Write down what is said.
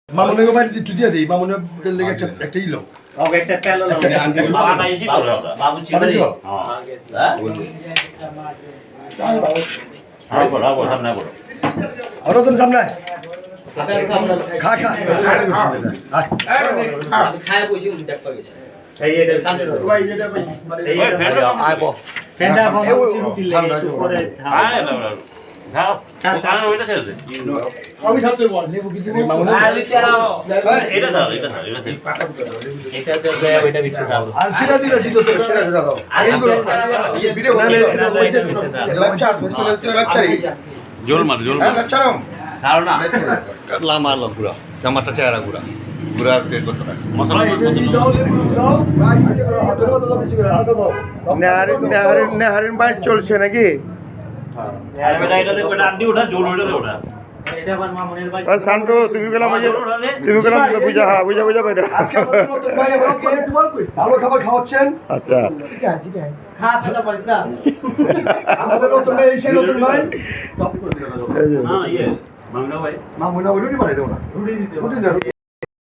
মামুনের বাড়ি একটু দিয়ে দিই মামুনের লেগে একটা ইলো ওকে একটা পেলো বাবা নাই এসে তো বাবু চিবাই হ্যাঁ বলো সামনে বলো আরো তো সামনে খা খা খায় বসে উনি ডাক পাইছে এই এটা সামনে ভাই এটা ভাই এই আইবো ফেন্ডা বন্ধ রুটি লেগে পরে আয় দাও খাও কারণ ওইটা ছেড়ে দে সবই ছাত্র বল লেবু কি দিব মামুনের এটা দাও একসাথে ওইটা বিক্রি করব আর সেটা দিলাছি তো সেটা দাও এইগুলো ভিডিও লেকচার জোর মার লেকচারম ছাড়ো না লামা আলো গুড়া জামাটা চেহারা গুড়া গুড়া বের করতে না মশলা নেহারিন বাইক চলছে নাকি আরে বেটা এটা দে কোটা আড্ডি উঠা জোর ওটা দে ওটা এটা আমার মামুনের ভাই শান্ত তুমি গেলাম তুমি গেলাম বুঝা হ্যাঁ বুঝা পাই আজকে নতুন ভাই আমরা কে তোমার কইছ ভালো খাবার খাওয়াচ্ছেন আচ্ছা ঠিক আছে খা ফেলা পারিস না আমাদের নতুন ভাই এসে নতুন ভাই হ্যাঁ ইয়ে মামলা ভাই মামুনা রুটি বানাই দেও না রুটি দিতে রুটি না